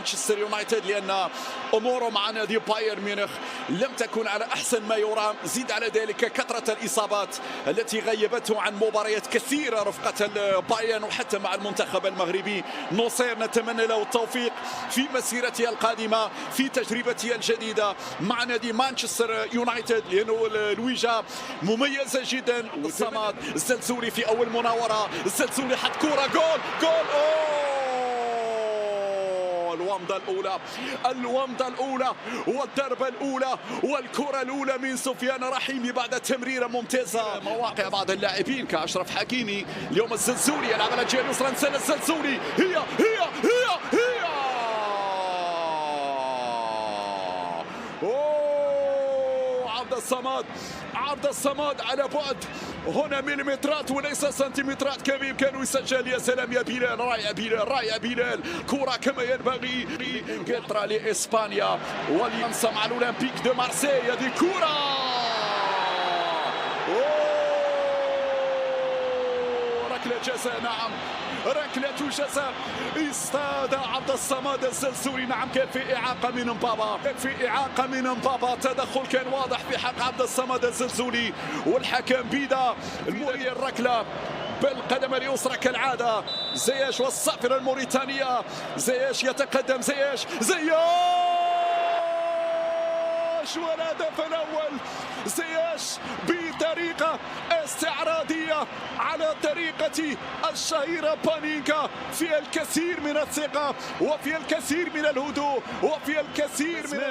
مانشستر يونايتد، لأن أموره مع نادي بايرن ميونخ لم تكن على أحسن ما يرام. زيد على ذلك كثرة الإصابات التي غيبته عن مباريات كثيرة رفقة بايرن وحتى مع المنتخب المغربي. نصير نتمنى له التوفيق في مسيرته القادمة، في تجربته الجديدة مع نادي مانشستر يونايتد، لأنه الوجهة مميزة جدا. الصمد الزلزولي في أول مناورة، الزلزولي حط كرة جول الومضة الأولى والضربة الأولى والكرة الأولى من سفيان رحيمي بعد تمريرة ممتازة. مواقع بعض اللاعبين كأشرف حكيمي. اليوم الزلزولي يلعب على الجهة اليسرى، نسال الزلزولي هي عبد الصمد على بعد هنا مليمترات وليس سنتيمترات كبير كانوا يسجل. يا سلام يا بلال، رائع بلال، كرة كما ينبغي. انجلترا لاسبانيا ولينسى مع الاولمبيك دو مارسيل. هذه كرة ركلة جزاء، نعم ركلة جزاء. اصطاد عبد الصمد الزلزولي. نعم كان في إعاقة من مبابا، تدخل كان واضح في حق عبد الصمد الزلزولي، والحكم بيدا المورية الركلة بالقدم اليسرى كالعادة. زياش والصافرة الموريتانية، زياش يتقدم، زياش والهدف الأول. زياش بطريقة استعراضية على طريقة الشهيرة بانينكا، في الكثير من الثقة وفي الكثير من الهدوء وفي الكثير من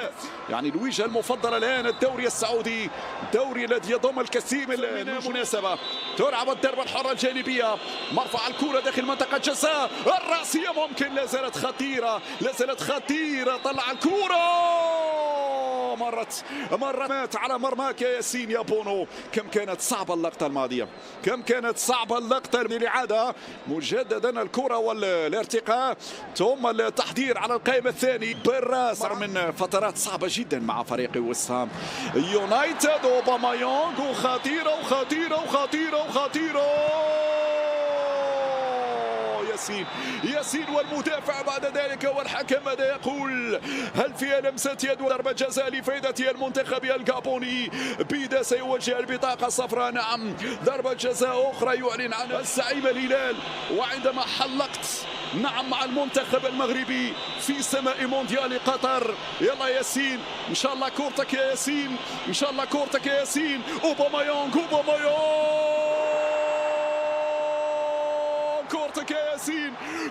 يعني الوجهة المفضلة الآن الدوري السعودي، الدوري الذي يضم الكثير من المناسبة. تلعب الضربة الحرة الجانبية، مرفع الكرة داخل منطقة جزاء، الرأسية ممكن، لا زالت خطيرة. طلع الكرة، مرت على مرماك يا ياسين يا بونو. كم كانت صعبة اللقطة الماضية، للإعادة مجددا الكرة والارتقاء ثم التحضير على القائم الثاني بالراس من فترات صعبة جدا مع فريق ويست هام يونايتد. اوباميانغ وخطيرة ياسين والمدافع بعد ذلك، والحكم ماذا يقول؟ هل فيها لمسة يد وضربة جزاء لفائدة المنتخب الجابوني؟ بيدا سيوجه البطاقة الصفراء. نعم ضربة جزاء أخرى يعلن عنها الزعيم الهلال. وعندما حلقت نعم مع المنتخب المغربي في سماء مونديال قطر، يلا ياسين إن شاء الله كورتك يا ياسين، أوباميانغ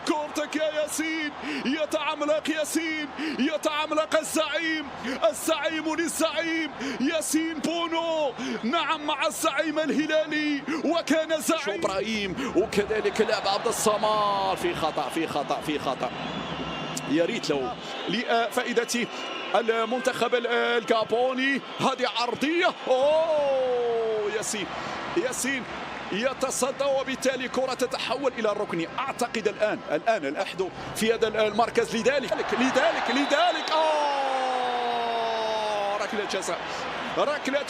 كورتك يا ياسين، يتعملق الزعيم للزعيم ياسين بونو. نعم مع الزعيم الهلالي، وكان زعيم إبراهيم، وكذلك لاعب عبد الصمد في خطأ. يا ريت لو لفائدة المنتخب الجابوني. هذه عرضية، ياسين يتصدى، وبالتالي كرة تتحول إلى الركني. أعتقد الآن الأحد في هذا المركز. لذلك ركلة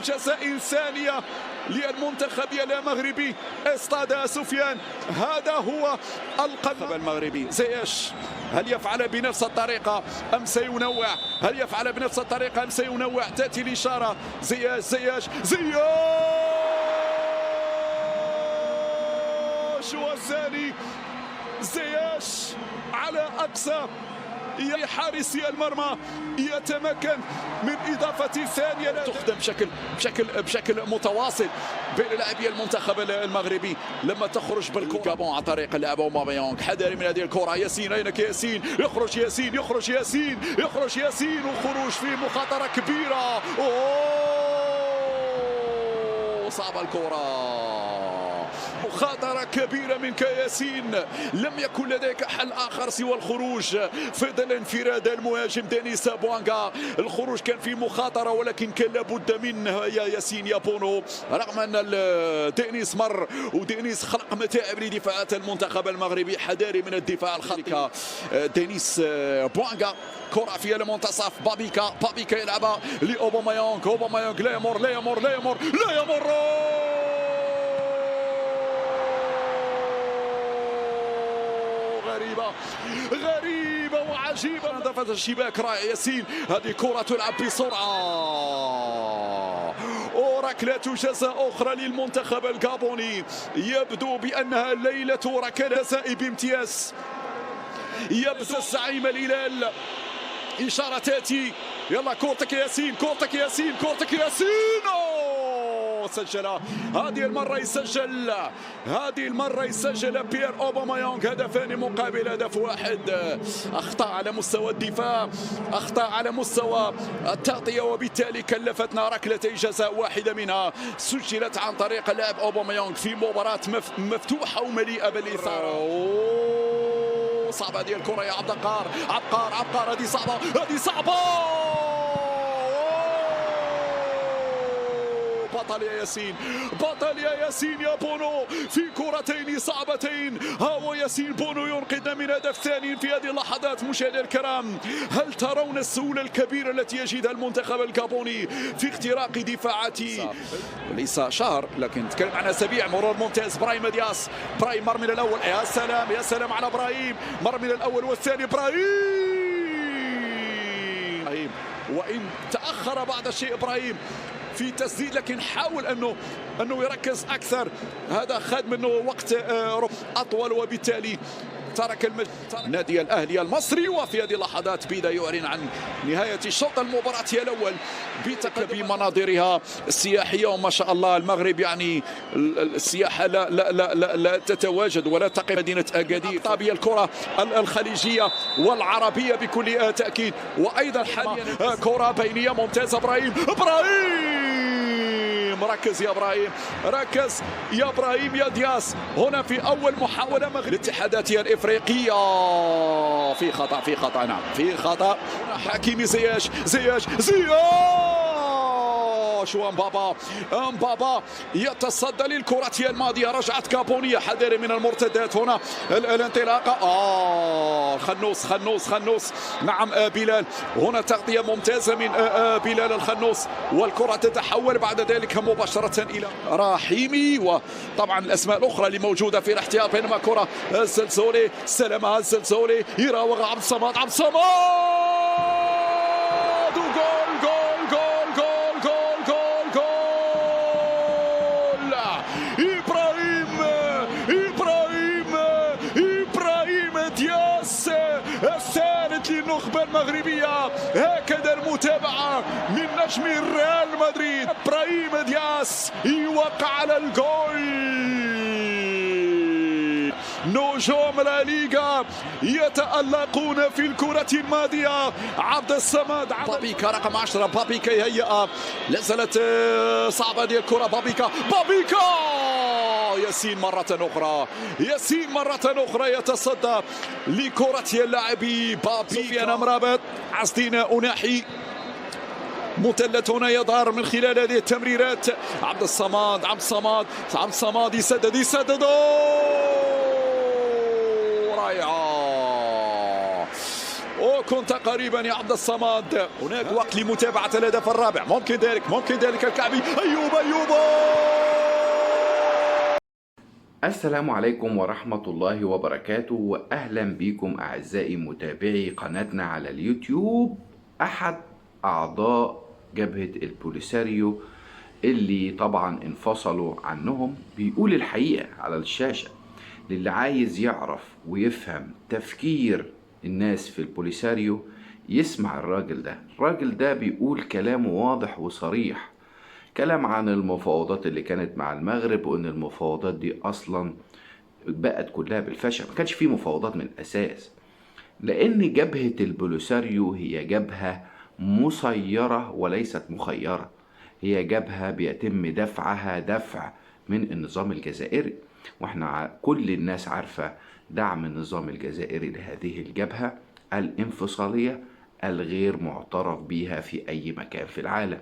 جزاء إنسانية للمنتخب المغربي. اصطاد سفيان، هذا هو القلب المغربي. زياش هل يفعل بنفس الطريقة أم سينوع؟ تأتي الإشارة. زياش والثاني. زياش على أقصى حارسي المرمى يتمكن من إضافة ثانية تخدم بشكل متواصل بين لاعبي المنتخب المغربي لما تخرج بالكرة عن طريق اللاعب اوباميانغ. حذاري من هذه الكرة. ياسين أينك ياسين؟ يخرج ياسين وخروج في مخاطرة كبيرة. صعبة الكرة، مخاطرة كبيرة منك ياسين. لم يكن لديك حل آخر سوى الخروج. فضل انفراد المهاجم دينيس بوانغا. الخروج كان في مخاطرة، ولكن كان لابد منه يا ياسين يا بونو، رغم أن دينيس مر ودينيس خلق متاعب لدفاعات المنتخب المغربي. حذاري من الدفاع الخطي. دينيس بوانغا، كرة في المنتصف. بابيكا يلعبها لأوباميانغ. لا يمر غريبة وعجيبة. نظافة الشباك رائع ياسين. هذه كرة تلعب بسرعة، وركلة جزاء أخرى للمنتخب الغابوني. يبدو بأنها ليلة ركلة جزاء بامتياز. يبدو الزعيم الهلال إشارة تأتي. يلا كورتك ياسين، كورتك ياسين، كورتك ياسين. سجل هذه المرة، يسجل هذه المرة، يسجل بيير أوباميانغ هدفان مقابل هدف واحد. أخطأ على مستوى الدفاع، أخطأ على مستوى التغطية، وبالتالي كلفتنا ركلتي جزاء واحدة منها سجلت عن طريق اللاعب أوباميانغ في مباراة مفتوحة ومليئة بالإثارة. صعبة هذه الكرة يا عبد القار، عبقار، هذه صعبة، هذه صعبة. بطل يا ياسين، بطل يا ياسين يا بونو في كرتين صعبتين. ها هو ياسين بونو ينقذ من هدف ثاني في هذه اللحظات. مشاهدينا الكرام، هل ترون السهولة الكبيرة التي يجدها المنتخب الغابوني في اختراق دفاعاته؟ ليس شهر، لكن نتكلم عن اسابيع. مرور ممتاز، براهيم دياس، براهيم مر من الاول، يا سلام يا سلام على براهيم، مر من الاول والثاني. براهيم وان تاخر بعض الشيء ابراهيم في تسديد، لكن حاول انه يركز اكثر. هذا خد منه وقت اطول، وبالتالي ترك نادي الاهلي المصري. وفي هذه اللحظات بدا يعلن عن نهايه الشوط المباراه الاول بمناظرها السياحيه. وما شاء الله المغرب يعني السياحه لا تتواجد ولا تقف مدينه اكادير. طابيه الكره الخليجيه والعربيه بكل تاكيد. وايضا حاليا كره بينيه ممتازه. ابراهيم ركز يا ابراهيم، ركز يا ابراهيم يا دياس. هنا في اول محاوله مغرب الاتحادات الافريقيه. في خطا نعم، في خطا. حكيمي زياش. وامبابا يتصدى للكرة الماضية. رجعت غابونية، حذر من المرتدات. هنا الانطلاقة. خنوس نعم بلال. هنا تغطية ممتازة من بلال الخنوس، والكرة تتحول بعد ذلك مباشرة إلى رحيمي. وطبعا الأسماء الأخرى اللي موجودة في الاحتياط، بينما كرة الزلزولي استلمها الزلزولي، يراوغ عبد الصمد. الثالث للنخبة المغربية. هكذا المتابعة من نجم ريال مدريد إبراهيم دياس يوقع على الجول. نجوم لا ليغا يتألقون في الكرة الماضية. عبد الصمد، بابيكا رقم 10، بابيكا يهيئ. لازالت صعبة هذه الكرة. بابيكا ياسين مرة أخرى يتصدى لكرة اللاعب بابي. سفيان أمرابط، عزدين أناحي، مثلث هنا يظهر من خلال هذه التمريرات. عبد الصمد يسدد رائعة. وكنت قريبا يا عبد الصمد. هناك وقت لمتابعة الهدف الرابع. ممكن ذلك الكعبي. أيوب. السلام عليكم ورحمة الله وبركاته، وأهلا بكم أعزائي متابعي قناتنا على اليوتيوب. أحد أعضاء جبهة البوليساريو اللي طبعا انفصلوا عنهم بيقول الحقيقة على الشاشة للي عايز يعرف ويفهم تفكير الناس في البوليساريو يسمع الراجل ده بيقول كلامه واضح وصريح. كلام عن المفاوضات اللي كانت مع المغرب، وان المفاوضات دي اصلا بقت كلها بالفشل. ما كانش فيه مفاوضات من الاساس، لان جبهة البوليساريو هي جبهة مسيرة وليست مخيرة. هي جبهة بيتم دفعها دفع من النظام الجزائري، واحنا كل الناس عارفة دعم النظام الجزائري لهذه الجبهة الانفصالية الغير معترف بها في اي مكان في العالم.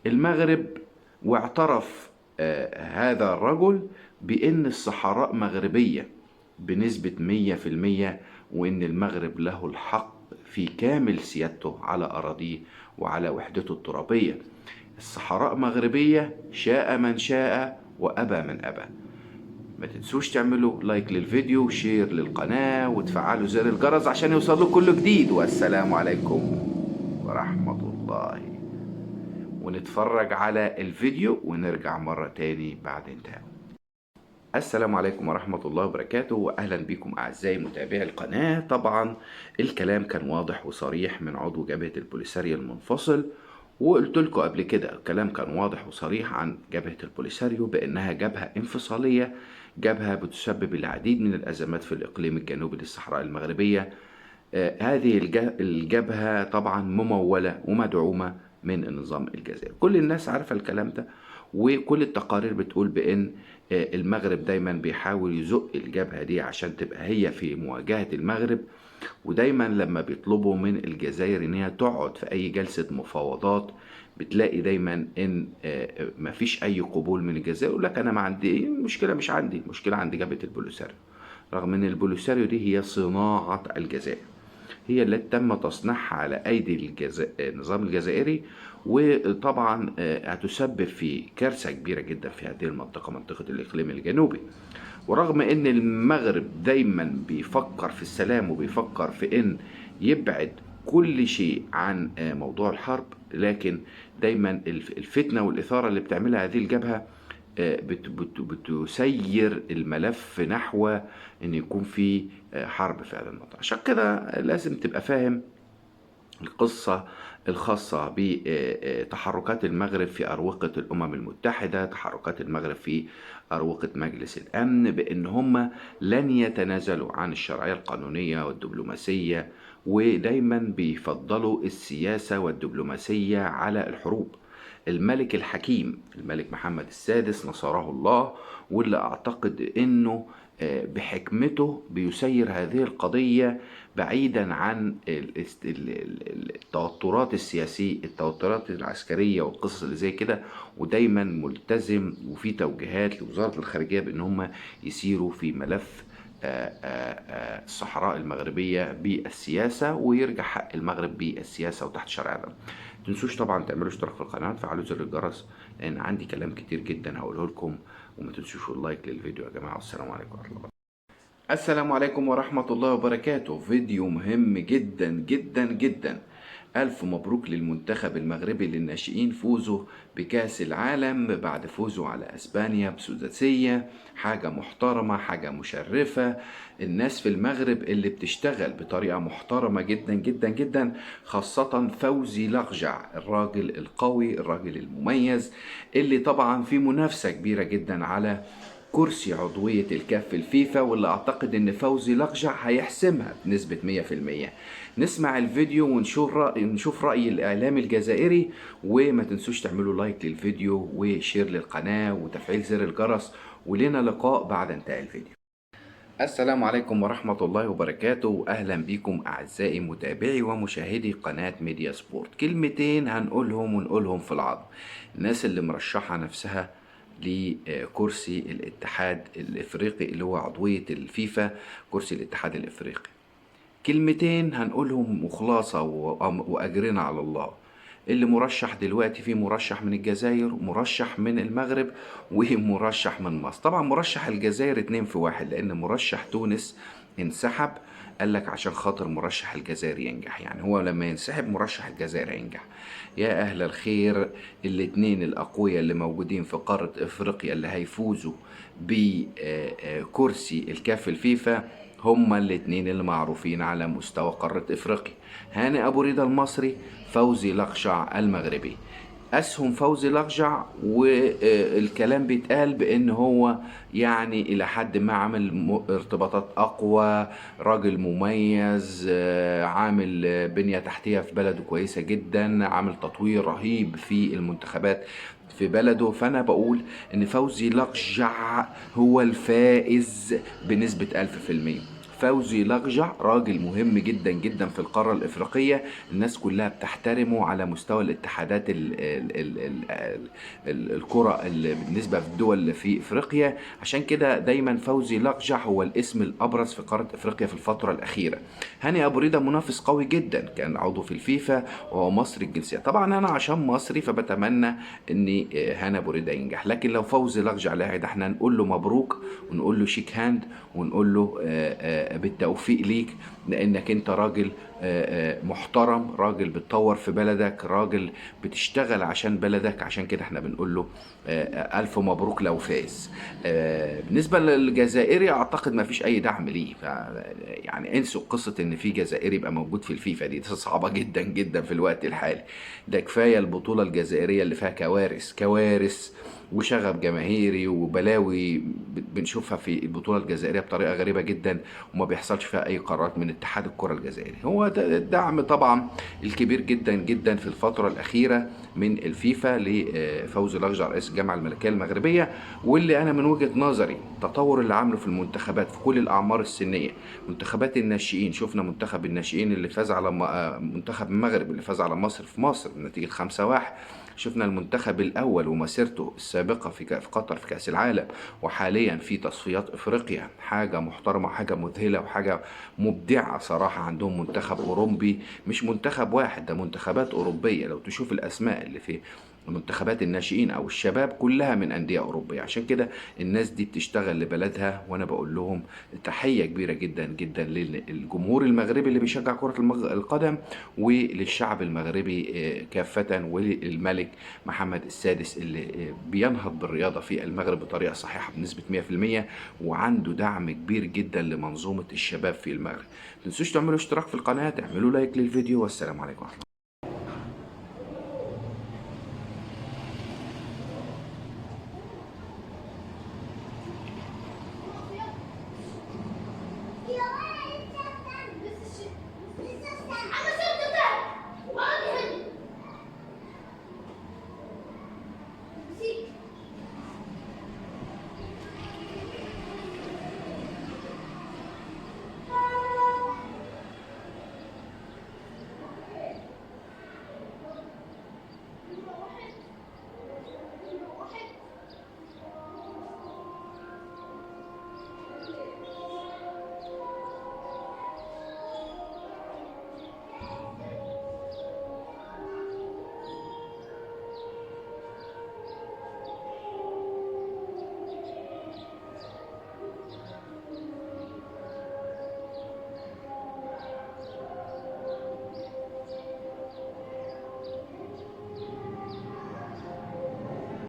المغرب واعترف هذا الرجل بأن الصحراء مغربية بنسبة 100%، وأن المغرب له الحق في كامل سيادته على أراضيه وعلى وحدته الترابية. الصحراء مغربية، شاء من شاء وأبى من أبى. ما تنسوش تعملوا لايك للفيديو وشير للقناة وتفعلوا زر الجرس عشان يوصلوا كل جديد. والسلام عليكم ورحمة الله. ونتفرج على الفيديو ونرجع مرة تاني بعد انتهاء. السلام عليكم ورحمة الله وبركاته، وأهلا بكم أعزائي متابعي القناة. طبعا الكلام كان واضح وصريح من عضو جبهة البوليساريو المنفصل، وقلت لكم قبل كده الكلام كان واضح وصريح عن جبهة البوليساريو بأنها جبهة انفصالية، جبهة بتسبب العديد من الأزمات في الإقليم الجنوبي للصحراء المغربية. هذه الجبهة طبعا ممولة ومدعومة من النظام الجزائري. كل الناس عارفة الكلام ده، وكل التقارير بتقول بأن المغرب دايما بيحاول يزق الجبهة دي عشان تبقى هي في مواجهة المغرب، ودايما لما بيطلبوا من الجزائر ان هي تقعد في اي جلسة مفاوضات بتلاقي دايما ان مفيش اي قبول من الجزائر. يقول لك انا ما عندي مشكلة، مش عندي مشكلة، عند جبهة البوليساريو، رغم ان البوليساريو دي هي صناعة الجزائر، هي التي تم تصنيعها على ايدي النظام الجزائري، وطبعا هتسبب في كارثة كبيرة جدا في هذه المنطقة، منطقة الإقليم الجنوبي. ورغم ان المغرب دايما بيفكر في السلام وبيفكر في ان يبعد كل شيء عن موضوع الحرب، لكن دايما الفتنة والإثارة اللي بتعملها هذه الجبهة بتسير الملف نحو ان يكون في حرب في هذا المنطقة. عشان كده لازم تبقى فاهم القصة الخاصة بتحركات المغرب في أروقة الأمم المتحدة، تحركات المغرب في أروقة مجلس الأمن، بأن هم لن يتنازلوا عن الشرعية القانونية والدبلوماسية، ودايما بيفضلوا السياسة والدبلوماسية على الحروب. الملك الحكيم الملك محمد السادس نصره الله، واللي أعتقد أنه بحكمته بيسير هذه القضية بعيدا عن التوترات السياسية، التوترات العسكرية والقصص اللي زي كده، ودايما ملتزم وفي توجيهات لوزارة الخارجية بأن هم يسيروا في ملف الصحراء المغربية بالسياسة، ويرجع حق المغرب بالسياسة وتحت شرع العالم. تنسوش طبعا تعملوا اشتراك في القناة، تفعلوا زر الجرس، لأن عندي كلام كتير جدا هقوله لكم، وما تنسوش اللايك للفيديو يا جماعة. والسلام عليكم ورحمة الله. السلام عليكم ورحمة الله وبركاته. فيديو مهم جدا جدا جدا. ألف مبروك للمنتخب المغربي للناشئين، فوزه بكأس العالم بعد فوزه على أسبانيا بسداسية. حاجة محترمة، حاجة مشرفة. الناس في المغرب اللي بتشتغل بطريقة محترمة جدا جدا جدا، خاصة فوزي لغجع، الراجل القوي، الراجل المميز، اللي طبعا في منافسة كبيرة جدا على كرسي عضوية الكاف في الفيفا، واللي اعتقد ان فوزي لغجع هيحسمها بنسبة 100%. نسمع الفيديو ونشوف رأي الاعلام الجزائري، وما تنسوش تعملوا لايك للفيديو وشير للقناة وتفعيل زر الجرس، ولنا لقاء بعد انتهاء الفيديو. السلام عليكم ورحمة الله وبركاته، وأهلا بكم أعزائي متابعي ومشاهدي قناة ميديا سبورت. كلمتين هنقولهم ونقولهم في العظم. الناس اللي مرشحة نفسها لكرسي الاتحاد الافريقي اللي هو عضوية الفيفا، كرسي الاتحاد الافريقي، كلمتين هنقولهم وخلاصة واجرنا على الله. اللي مرشح دلوقتي، في مرشح من الجزائر، مرشح من المغرب، ومرشح من مصر. طبعا مرشح الجزائر 2 في 1، لان مرشح تونس انسحب، قال لك عشان خاطر مرشح الجزائر ينجح، يعني هو لما ينسحب مرشح الجزائر ينجح. يا اهل الخير، الاتنين الاقوياء اللي موجودين في قارة افريقيا اللي هيفوزوا بكرسي الكاف الفيفا هما الاتنين اللي معروفين على مستوى قارة افريقيا، هاني ابو ريدة المصري، فوزي لغجع المغربي. اسهم فوزي لغجع، والكلام بيتقال بان هو يعني الى حد ما عامل ارتباطات اقوى، راجل مميز، عامل بنية تحتية في بلده كويسة جدا، عامل تطوير رهيب في المنتخبات في بلده. فانا بقول ان فوزي لغجع هو الفائز بنسبة 1000%. فوزي لقجع راجل مهم جدا جدا في القارة الإفريقية، الناس كلها بتحترمه على مستوى الاتحادات الكرة بالنسبة في الدول اللي في إفريقيا. عشان كده دايما فوزي لقجع هو الاسم الأبرز في قارة إفريقيا في الفترة الأخيرة. هاني أبو ريدة منافس قوي جدا، كان عضو في الفيفا وهو مصري الجنسية. طبعا أنا عشان مصري فبتمنى إن هاني أبو ريدة ينجح، لكن لو فوزي لقجع لاعب احنا نقول له مبروك ونقول له شيك هاند ونقول له بالتوفيق ليك، لانك انت راجل محترم، راجل بتطور في بلدك، راجل بتشتغل عشان بلدك. عشان كده احنا بنقول له الف مبروك لو فاز. بالنسبه للجزائري اعتقد ما فيش اي دعم ليه، يعني انسوا قصه ان في جزائري يبقى موجود في الفيفا، دي صعبه جدا جدا في الوقت الحالي. ده كفايه البطوله الجزائريه اللي فيها كوارث وشغب جماهيري وبلاوي بنشوفها في البطوله الجزائريه بطريقه غريبه جدا، وما بيحصلش فيها اي قرارات من اتحاد الكره الجزائري. هو الدعم طبعا الكبير جدا جدا في الفتره الاخيره من الفيفا لفوزي لقجع رئيس الجامعه الملكيه المغربيه، واللي انا من وجهه نظري التطور اللي عامله في المنتخبات في كل الاعمار السنيه، منتخبات الناشئين. شفنا منتخب الناشئين اللي فاز على منتخب المغرب اللي فاز على مصر في مصر بنتيجه 5-1. شفنا المنتخب الاول ومسيرته السابقه في قطر في كاس العالم، وحاليا في تصفيات افريقيا. حاجه محترمه، حاجه مذهله، وحاجه مبدعه صراحه. عندهم منتخب اوروبي، مش منتخب واحد، ده منتخبات اوروبيه. لو تشوف الاسماء اللي في منتخبات الناشئين او الشباب كلها من انديه اوروبيه. عشان كده الناس دي بتشتغل لبلدها، وانا بقول لهم تحيه كبيره جدا جدا للجمهور المغربي اللي بيشجع كره القدم، وللشعب المغربي كافه، وللملك محمد السادس اللي بينهض بالرياضه في المغرب بطريقه صحيحه بنسبه 100%، وعنده دعم كبير جدا لمنظومه الشباب في المغرب. ما تنسوش تعملوا اشتراك في القناه، تعملوا لايك للفيديو، والسلام عليكم ورحمه الله.